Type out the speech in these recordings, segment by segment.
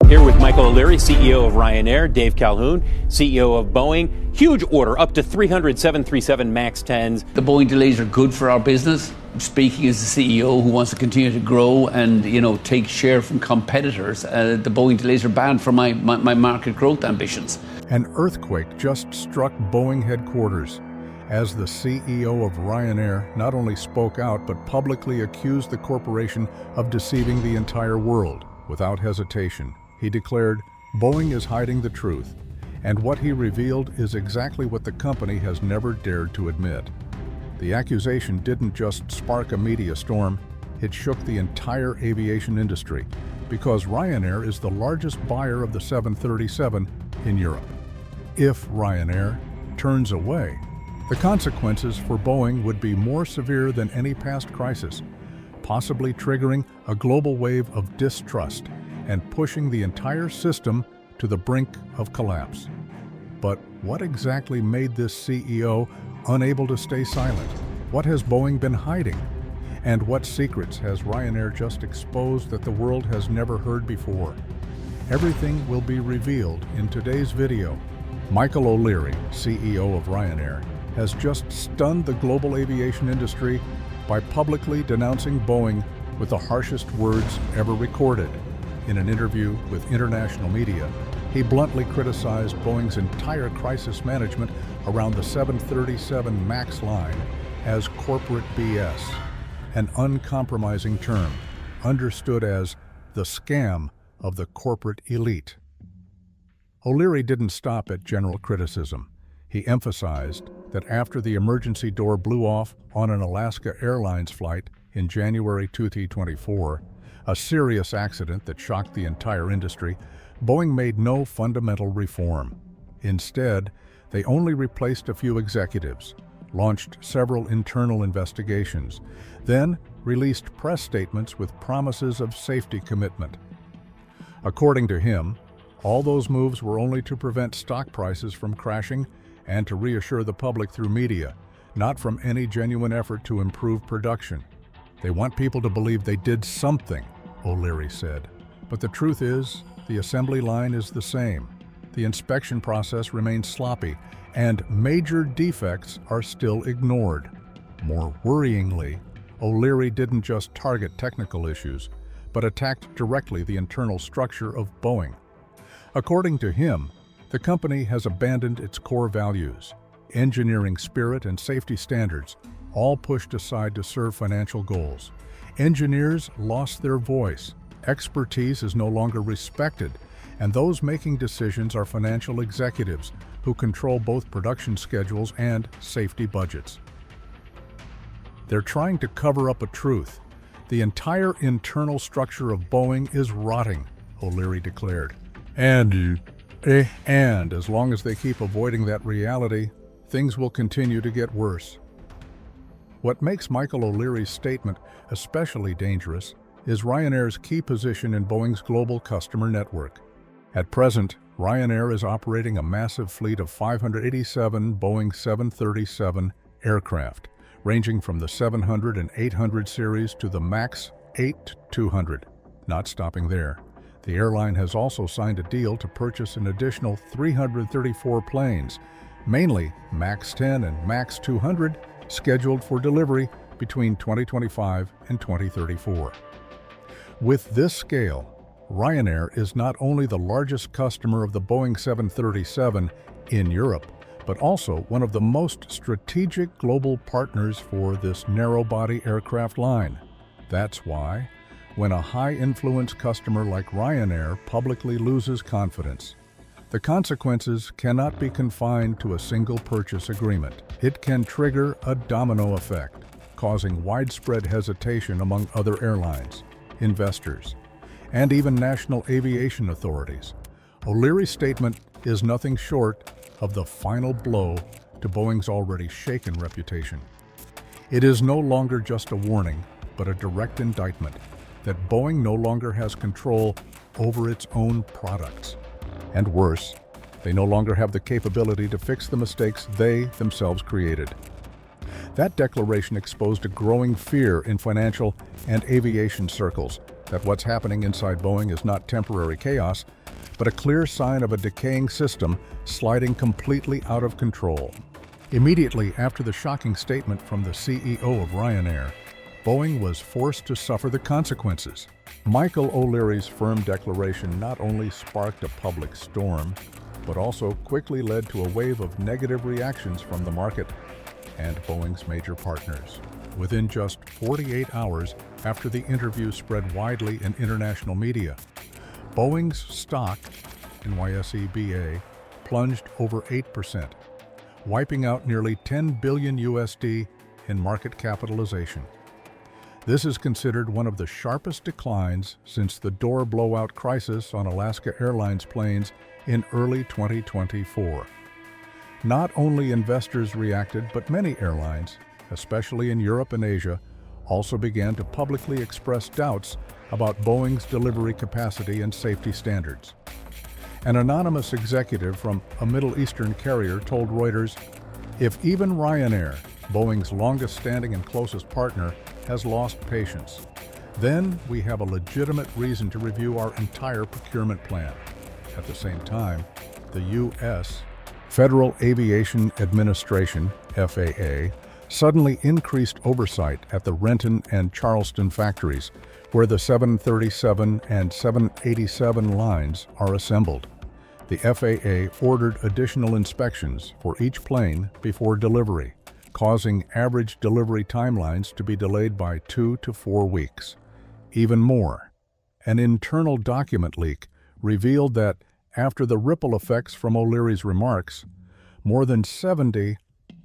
Here with Michael O'Leary, CEO of Ryanair, Dave Calhoun, CEO of Boeing. Huge order, up to 300 737 MAX 10s. The Boeing delays are good for our business. Speaking as the CEO who wants to continue to grow and, take share from competitors, the Boeing delays are bad for my market growth ambitions. An earthquake just struck Boeing headquarters as the CEO of Ryanair not only spoke out but publicly accused the corporation of deceiving the entire world. Without hesitation, he declared, "Boeing is hiding the truth," and what he revealed is exactly what the company has never dared to admit. The accusation didn't just spark a media storm, it shook the entire aviation industry, because Ryanair is the largest buyer of the 737 in Europe. If Ryanair turns away, the consequences for Boeing would be more severe than any past crisis, possibly triggering a global wave of distrust and pushing the entire system to the brink of collapse. But what exactly made this CEO unable to stay silent? What has Boeing been hiding? And what secrets has Ryanair just exposed that the world has never heard before? Everything will be revealed in today's video. Michael O'Leary, CEO of Ryanair, has just stunned the global aviation industry by publicly denouncing Boeing with the harshest words ever recorded. In an interview with international media, he bluntly criticized Boeing's entire crisis management around the 737 MAX line as corporate BS, an uncompromising term understood as the scam of the corporate elite. O'Leary didn't stop at general criticism. He emphasized that after the emergency door blew off on an Alaska Airlines flight in January 2024, a serious accident that shocked the entire industry, Boeing made no fundamental reform. Instead, they only replaced a few executives, launched several internal investigations, then released press statements with promises of safety commitment. According to him, all those moves were only to prevent stock prices from crashing and to reassure the public through media, not from any genuine effort to improve production. They want people to believe they did something, O'Leary said. But the truth is, the assembly line is the same. The inspection process remains sloppy, and major defects are still ignored. More worryingly, O'Leary didn't just target technical issues, but attacked directly the internal structure of Boeing. According to him, the company has abandoned its core values, engineering spirit and safety standards, all pushed aside to serve financial goals. Engineers lost their voice, expertise is no longer respected, and those making decisions are financial executives who control both production schedules and safety budgets. They're trying to cover up a truth. The entire internal structure of Boeing is rotting, O'Leary declared. And as long as they keep avoiding that reality, things will continue to get worse. What makes Michael O'Leary's statement especially dangerous is Ryanair's key position in Boeing's global customer network. At present, Ryanair is operating a massive fleet of 587 Boeing 737 aircraft, ranging from the 700 and 800 series to the MAX 8-200. Not stopping there, the airline has also signed a deal to purchase an additional 334 planes, mainly MAX 10 and MAX 200, scheduled for delivery between 2025 and 2034. With this scale, Ryanair is not only the largest customer of the Boeing 737 in Europe, but also one of the most strategic global partners for this narrow-body aircraft line. That's why, when a high-influence customer like Ryanair publicly loses confidence, the consequences cannot be confined to a single purchase agreement. It can trigger a domino effect, causing widespread hesitation among other airlines, investors, and even national aviation authorities. O'Leary's statement is nothing short of the final blow to Boeing's already shaken reputation. It is no longer just a warning, but a direct indictment that Boeing no longer has control over its own products. And worse, they no longer have the capability to fix the mistakes they themselves created. That declaration exposed a growing fear in financial and aviation circles that what's happening inside Boeing is not temporary chaos, but a clear sign of a decaying system sliding completely out of control. Immediately after the shocking statement from the CEO of Ryanair, Boeing was forced to suffer the consequences. Michael O'Leary's firm declaration not only sparked a public storm, but also quickly led to a wave of negative reactions from the market and Boeing's major partners. Within just 48 hours after the interview spread widely in international media, Boeing's stock, NYSE plunged over 8%, wiping out nearly $10 billion in market capitalization. This is considered one of the sharpest declines since the door blowout crisis on Alaska Airlines planes in early 2024. Not only investors reacted, but many airlines, especially in Europe and Asia, also began to publicly express doubts about Boeing's delivery capacity and safety standards. An anonymous executive from a Middle Eastern carrier told Reuters, "If even Ryanair, Boeing's longest-standing and closest partner, has lost patience, then we have a legitimate reason to review our entire procurement plan." At the same time, the U.S. Federal Aviation Administration, FAA, suddenly increased oversight at the Renton and Charleston factories, where the 737 and 787 lines are assembled. The FAA ordered additional inspections for each plane before delivery, causing average delivery timelines to be delayed by 2 to 4 weeks. Even more, an internal document leak revealed that after the ripple effects from O'Leary's remarks, more than 70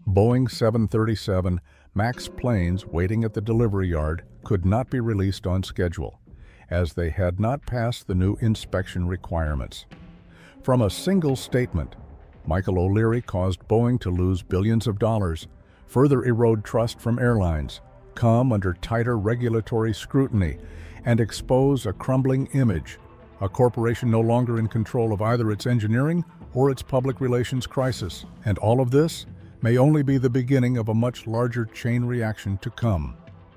Boeing 737 MAX planes waiting at the delivery yard could not be released on schedule, as they had not passed the new inspection requirements. From a single statement, Michael O'Leary caused Boeing to lose billions of dollars, further erode trust from airlines, come under tighter regulatory scrutiny, and expose a crumbling image, a corporation no longer in control of either its engineering or its public relations crisis. And all of this may only be the beginning of a much larger chain reaction to come.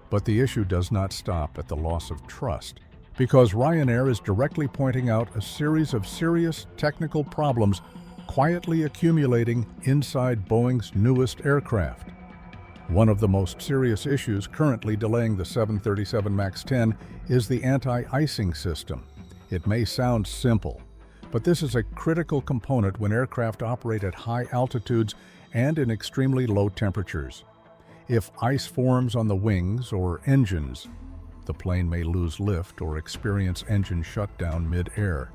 But the issue does not stop at the loss of trust, because Ryanair is directly pointing out a series of serious technical problems quietly accumulating inside Boeing's newest aircraft. One of the most serious issues currently delaying the 737 MAX 10 is the anti-icing system. It may sound simple, but this is a critical component when aircraft operate at high altitudes and in extremely low temperatures. If ice forms on the wings or engines, the plane may lose lift or experience engine shutdown mid-air,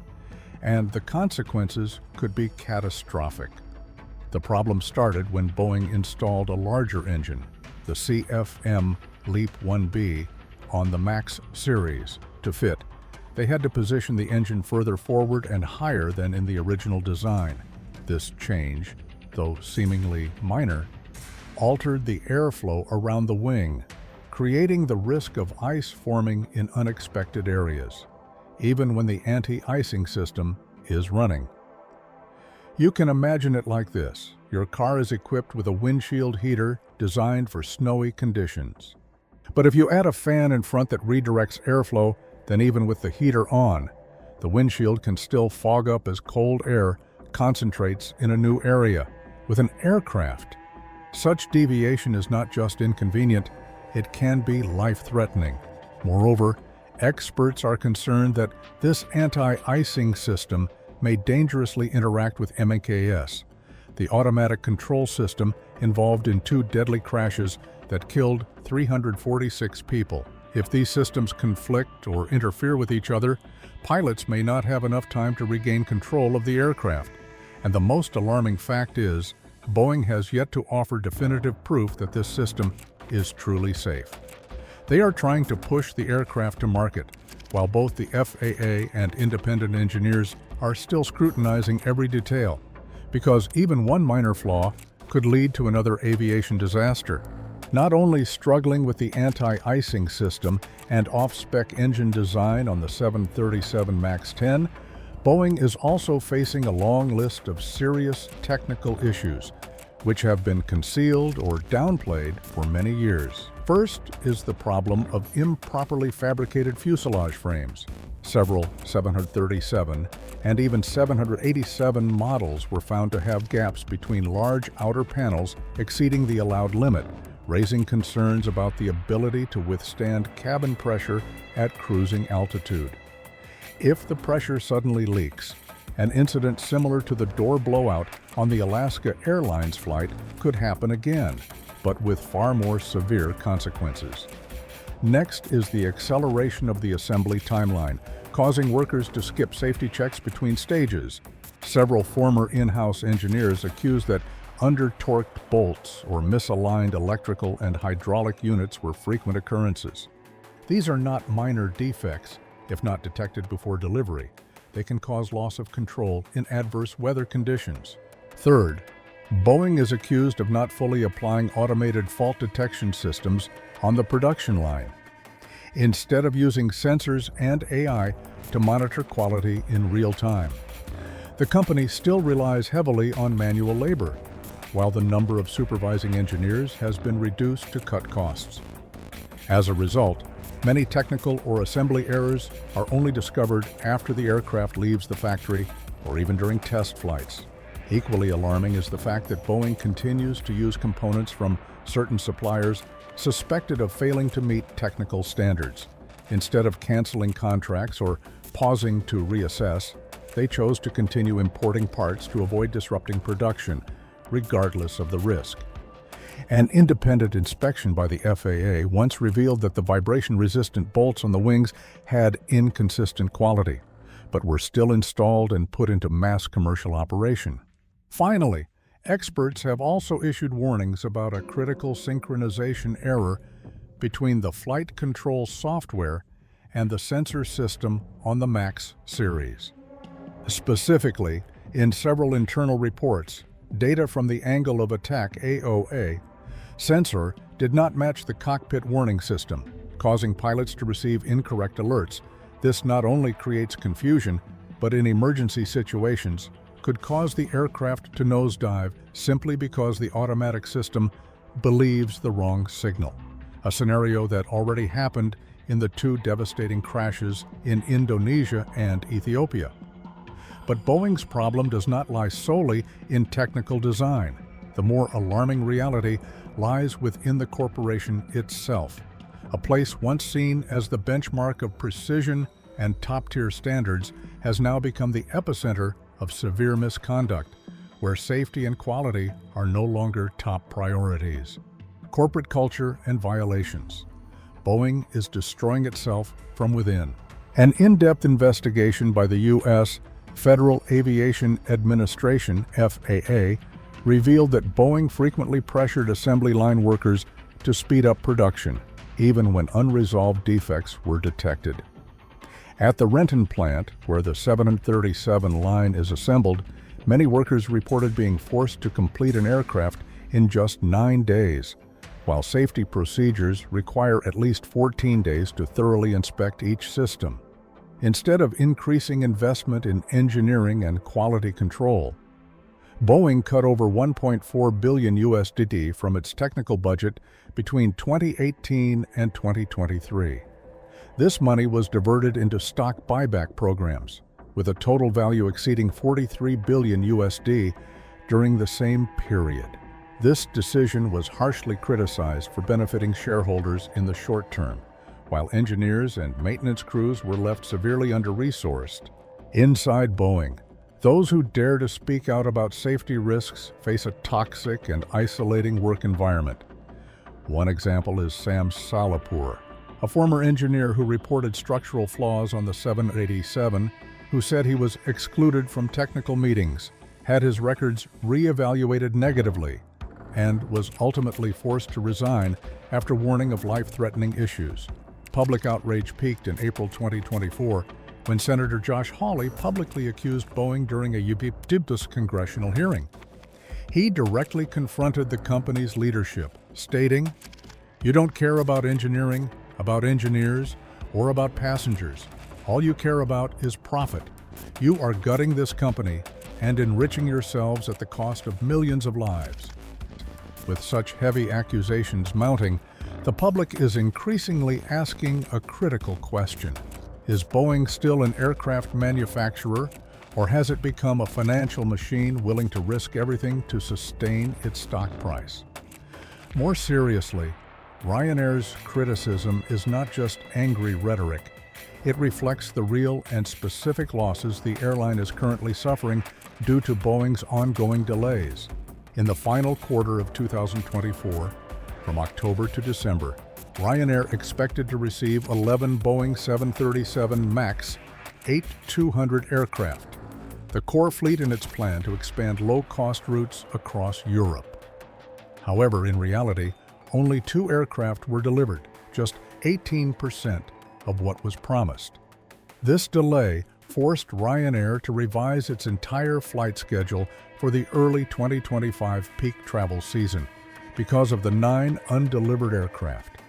and the consequences could be catastrophic. The problem started when Boeing installed a larger engine, the CFM LEAP 1B, on the MAX series. To fit, they had to position the engine further forward and higher than in the original design. This change, though seemingly minor, altered the airflow around the wing, creating the risk of ice forming in unexpected areas, even when the anti-icing system is running. You can imagine it like this. Your car is equipped with a windshield heater designed for snowy conditions. But if you add a fan in front that redirects airflow, then even with the heater on, the windshield can still fog up as cold air concentrates in a new area. With an aircraft, such deviation is not just inconvenient, it can be life-threatening. Moreover, experts are concerned that this anti-icing system may dangerously interact with MAKS, the automatic control system involved in 2 deadly crashes that killed 346 people. If these systems conflict or interfere with each other, pilots may not have enough time to regain control of the aircraft. And the most alarming fact is, Boeing has yet to offer definitive proof that this system is truly safe. They are trying to push the aircraft to market, while both the FAA and independent engineers are still scrutinizing every detail, because even one minor flaw could lead to another aviation disaster. Not only struggling with the anti-icing system and off-spec engine design on the 737 MAX 10, Boeing is also facing a long list of serious technical issues, which have been concealed or downplayed for many years. First is the problem of improperly fabricated fuselage frames. Several 737 and even 787 models were found to have gaps between large outer panels exceeding the allowed limit, raising concerns about the ability to withstand cabin pressure at cruising altitude. If the pressure suddenly leaks, an incident similar to the door blowout on the Alaska Airlines flight could happen again, but with far more severe consequences. Next is the acceleration of the assembly timeline, causing workers to skip safety checks between stages. Several former in-house engineers accuse that under-torqued bolts or misaligned electrical and hydraulic units were frequent occurrences. These are not minor defects. If not detected before delivery, they can cause loss of control in adverse weather conditions. Third, Boeing is accused of not fully applying automated fault detection systems on the production line, instead of using sensors and AI to monitor quality in real time. The company still relies heavily on manual labor, while the number of supervising engineers has been reduced to cut costs. As a result, many technical or assembly errors are only discovered after the aircraft leaves the factory or even during test flights. Equally alarming is the fact that Boeing continues to use components from certain suppliers suspected of failing to meet technical standards. Instead of canceling contracts or pausing to reassess, they chose to continue importing parts to avoid disrupting production, regardless of the risk. An independent inspection by the FAA once revealed that the vibration-resistant bolts on the wings had inconsistent quality, but were still installed and put into mass commercial operation. Finally, experts have also issued warnings about a critical synchronization error between the flight control software and the sensor system on the MAX series. Specifically, in several internal reports, data from the angle of attack AOA sensor did not match the cockpit warning system, causing pilots to receive incorrect alerts. This not only creates confusion, but in emergency situations could cause the aircraft to nosedive simply because the automatic system believes the wrong signal, a scenario that already happened in the two devastating crashes in Indonesia and Ethiopia. But Boeing's problem does not lie solely in technical design. The more alarming reality lies within the corporation itself. A place once seen as the benchmark of precision and top-tier standards has now become the epicenter of severe misconduct, where safety and quality are no longer top priorities. Corporate culture and violations. Boeing is destroying itself from within. An in-depth investigation by the U.S. Federal Aviation Administration, FAA, revealed that Boeing frequently pressured assembly line workers to speed up production, even when unresolved defects were detected. At the Renton plant, where the 737 line is assembled, many workers reported being forced to complete an aircraft in just 9 days, while safety procedures require at least 14 days to thoroughly inspect each system. Instead of increasing investment in engineering and quality control, Boeing cut over $1.4 billion USD from its technical budget between 2018 and 2023. This money was diverted into stock buyback programs, with a total value exceeding $43 billion USD during the same period. This decision was harshly criticized for benefiting shareholders in the short term, while engineers and maintenance crews were left severely under-resourced. Inside Boeing, those who dare to speak out about safety risks face a toxic and isolating work environment. One example is Sam Salapur, a former engineer who reported structural flaws on the 787, who said he was excluded from technical meetings, had his records re-evaluated negatively, and was ultimately forced to resign after warning of life-threatening issues. Public outrage peaked in April 2024 when Senator Josh Hawley publicly accused Boeing during a ubiquitous congressional hearing. He directly confronted the company's leadership, stating, "You don't care about engineering, about engineers, or about passengers. All you care about is profit. You are gutting this company and enriching yourselves at the cost of millions of lives." With such heavy accusations mounting, The public is increasingly asking a critical question. Is Boeing still an aircraft manufacturer, or has it become a financial machine willing to risk everything to sustain its stock price? More seriously, Ryanair's criticism is not just angry rhetoric. It reflects the real and specific losses the airline is currently suffering due to Boeing's ongoing delays. In the final quarter of 2024, from October to December, Ryanair expected to receive 11 Boeing 737 MAX 8200 aircraft, the core fleet in its plan to expand low-cost routes across Europe. However, in reality, only 2 aircraft were delivered, just 18% of what was promised. This delay forced Ryanair to revise its entire flight schedule for the early 2025 peak travel season. Because of the 9 undelivered aircraft,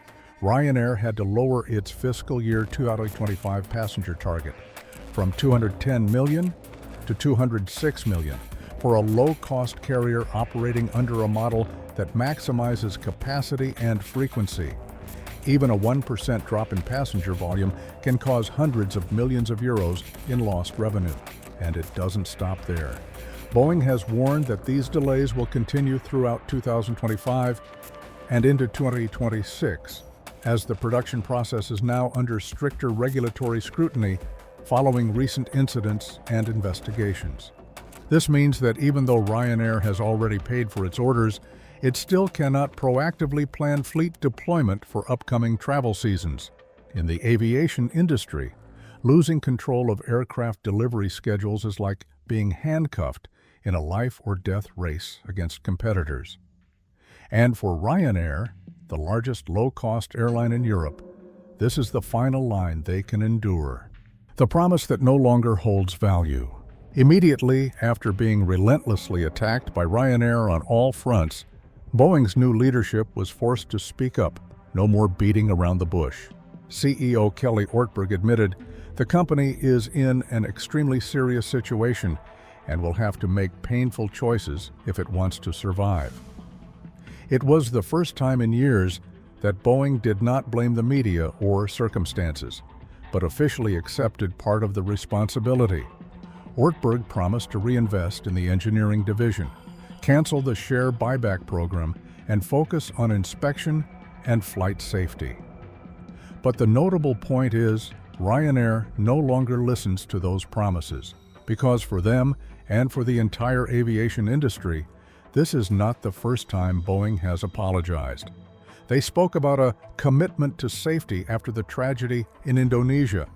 Ryanair had to lower its fiscal year 2025 passenger target from 210 million to 206 million for a low-cost carrier operating under a model that maximizes capacity and frequency. Even a 1% drop in passenger volume can cause hundreds of millions of euros in lost revenue. And it doesn't stop there. Boeing has warned that these delays will continue throughout 2025 and into 2026, as the production process is now under stricter regulatory scrutiny following recent incidents and investigations. This means that even though Ryanair has already paid for its orders, it still cannot proactively plan fleet deployment for upcoming travel seasons. In the aviation industry, losing control of aircraft delivery schedules is like being handcuffed in a life-or-death race against competitors. And for Ryanair, the largest low-cost airline in Europe, this is the final line they can endure. The promise that no longer holds value. Immediately after being relentlessly attacked by Ryanair on all fronts, Boeing's new leadership was forced to speak up, no more beating around the bush. CEO Kelly Ortberg admitted the company is in an extremely serious situation and will have to make painful choices if it wants to survive. It was the first time in years that Boeing did not blame the media or circumstances, but officially accepted part of the responsibility. Ortberg promised to reinvest in the engineering division, cancel the share buyback program, and focus on inspection and flight safety. But the notable point is, Ryanair no longer listens to those promises, because for them and for the entire aviation industry, this is not the first time Boeing has apologized. They spoke about a commitment to safety after the tragedy in Indonesia.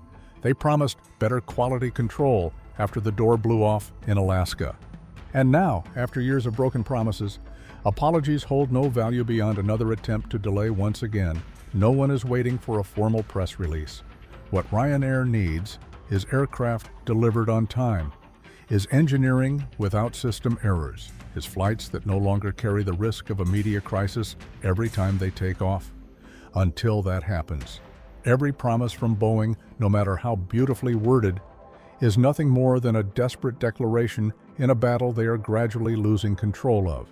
They promised better quality control after the door blew off in Alaska. And now, after years of broken promises, apologies hold no value beyond another attempt to delay once again. No one is waiting for a formal press release. What Ryanair needs is aircraft delivered on time, is engineering without system errors, is flights that no longer carry the risk of a media crisis every time they take off. Until that happens, every promise from Boeing, no matter how beautifully worded, is nothing more than a desperate declaration in a battle they are gradually losing control of.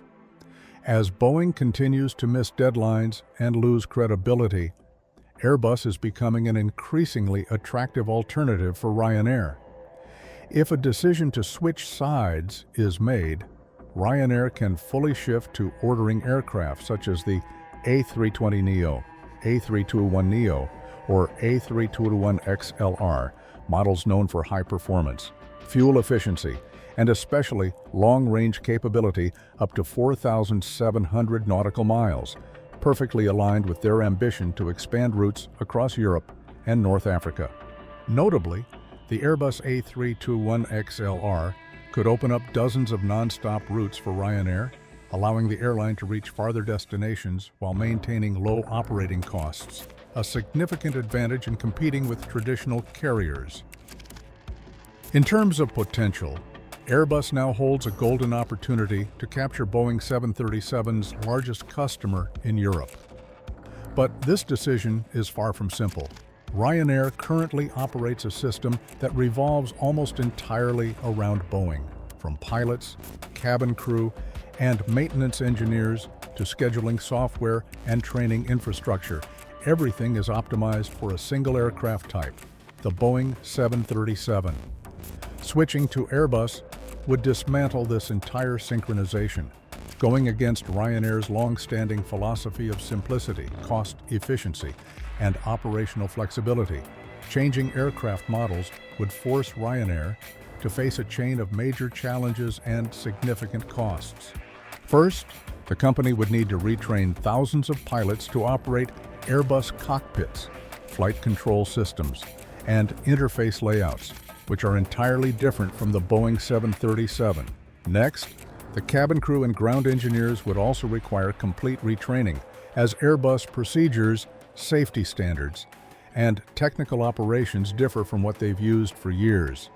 As Boeing continues to miss deadlines and lose credibility, Airbus is becoming an increasingly attractive alternative for Ryanair. If a decision to switch sides is made, Ryanair can fully shift to ordering aircraft such as the A320neo, A321neo, or A321XLR, models known for high performance, fuel efficiency, and especially long-range capability up to 4,700 nautical miles, perfectly aligned with their ambition to expand routes across Europe and North Africa. Notably, the Airbus A321XLR could open up dozens of non-stop routes for Ryanair, allowing the airline to reach farther destinations while maintaining low operating costs, a significant advantage in competing with traditional carriers. In terms of potential, Airbus now holds a golden opportunity to capture Boeing 737's largest customer in Europe. But this decision is far from simple. Ryanair currently operates a system that revolves almost entirely around Boeing. From pilots, cabin crew, and maintenance engineers, to scheduling software and training infrastructure, everything is optimized for a single aircraft type, the Boeing 737. Switching to Airbus would dismantle this entire synchronization, going against Ryanair's long-standing philosophy of simplicity, cost efficiency, and operational flexibility. Changing aircraft models would force Ryanair to face a chain of major challenges and significant costs. First, the company would need to retrain thousands of pilots to operate Airbus cockpits, flight control systems, and interface layouts, which are entirely different from the Boeing 737. Next, the cabin crew and ground engineers would also require complete retraining, as Airbus procedures, safety standards, and technical operations differ from what they've used for years.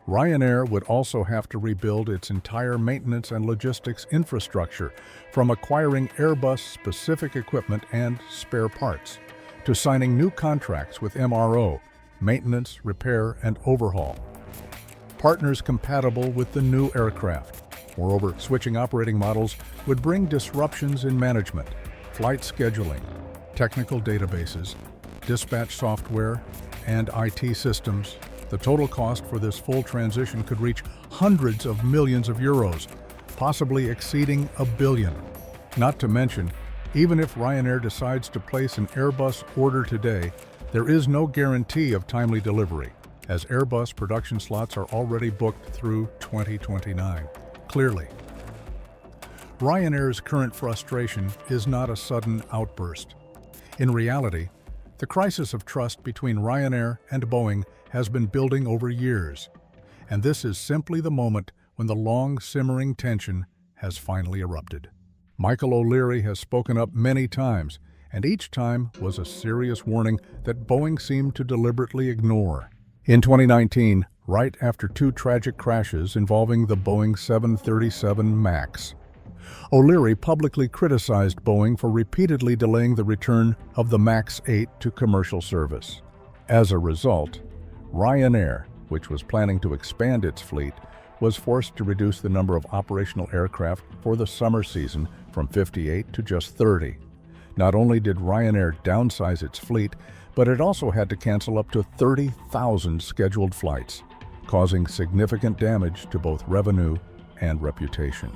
Ryanair would also have to rebuild its entire maintenance and logistics infrastructure, from acquiring Airbus-specific equipment and spare parts, to signing new contracts with MRO, maintenance, repair, and overhaul, partners compatible with the new aircraft. Moreover, switching operating models would bring disruptions in management, flight scheduling, technical databases, dispatch software, and IT systems. The total cost for this full transition could reach hundreds of millions of euros, possibly exceeding $1 billion. Not to mention, even if Ryanair decides to place an Airbus order today, there is no guarantee of timely delivery, as Airbus production slots are already booked through 2029. Clearly, Ryanair's current frustration is not a sudden outburst. In reality, the crisis of trust between Ryanair and Boeing has been building over years, and this is simply the moment when the long-simmering tension has finally erupted. Michael O'Leary has spoken up many times, and each time was a serious warning that Boeing seemed to deliberately ignore. In 2019, right after two tragic crashes involving the Boeing 737 MAX, O'Leary publicly criticized Boeing for repeatedly delaying the return of the MAX 8 to commercial service. As a result, Ryanair, which was planning to expand its fleet, was forced to reduce the number of operational aircraft for the summer season from 58 to just 30. Not only did Ryanair downsize its fleet, but it also had to cancel up to 30,000 scheduled flights, causing significant damage to both revenue and reputation.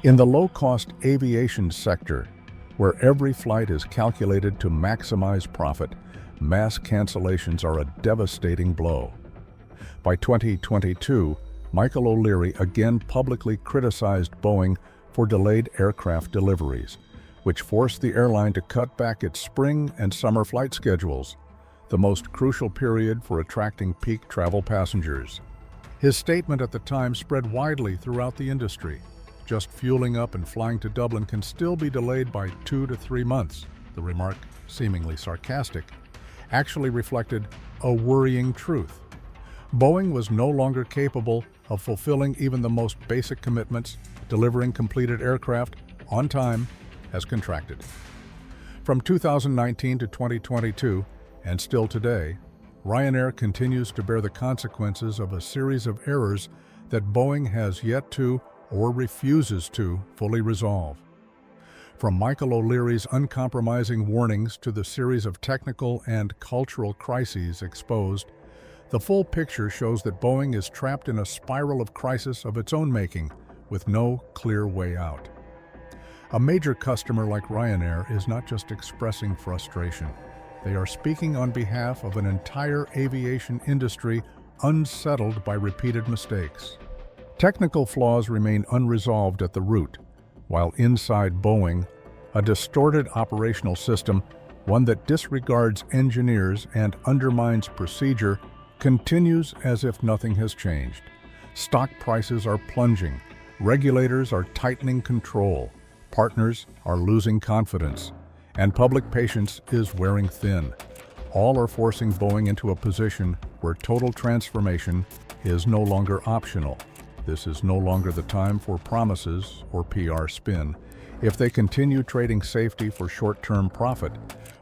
In the low-cost aviation sector, where every flight is calculated to maximize profit, mass cancellations are a devastating blow. By 2022, Michael O'Leary again publicly criticized Boeing for delayed aircraft deliveries, which forced the airline to cut back its spring and summer flight schedules, the most crucial period for attracting peak travel passengers. His statement at the time spread widely throughout the industry. Just fueling up and flying to Dublin can still be delayed by 2 to 3 months. The remark, seemingly sarcastic, actually reflected a worrying truth. Boeing was no longer capable of fulfilling even the most basic commitments, delivering completed aircraft on time as contracted. From 2019 to 2022, and still today, Ryanair continues to bear the consequences of a series of errors that Boeing has yet to, or refuses to, fully resolve. From Michael O'Leary's uncompromising warnings to the series of technical and cultural crises exposed, the full picture shows that Boeing is trapped in a spiral of crisis of its own making, with no clear way out. A major customer like Ryanair is not just expressing frustration. They are speaking on behalf of an entire aviation industry unsettled by repeated mistakes. Technical flaws remain unresolved at the root, while inside Boeing, a distorted operational system, one that disregards engineers and undermines procedure, continues as if nothing has changed. Stock prices are plunging, regulators are tightening control, partners are losing confidence, and public patience is wearing thin. All are forcing Boeing into a position where total transformation is no longer optional. This is no longer the time for promises or PR spin. If they continue trading safety for short-term profit,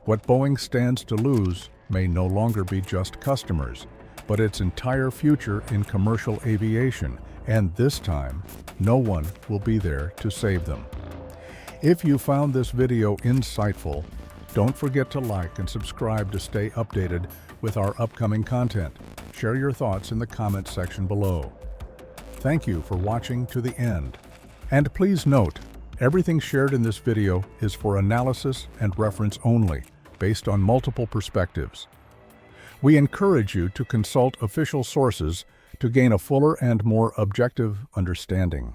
what Boeing stands to lose may no longer be just customers, but its entire future in commercial aviation, and this time, no one will be there to save them. If you found this video insightful, don't forget to like and subscribe to stay updated with our upcoming content. Share your thoughts in the comments section below. Thank you for watching to the end. And please note, everything shared in this video is for analysis and reference only, based on multiple perspectives. We encourage you to consult official sources to gain a fuller and more objective understanding.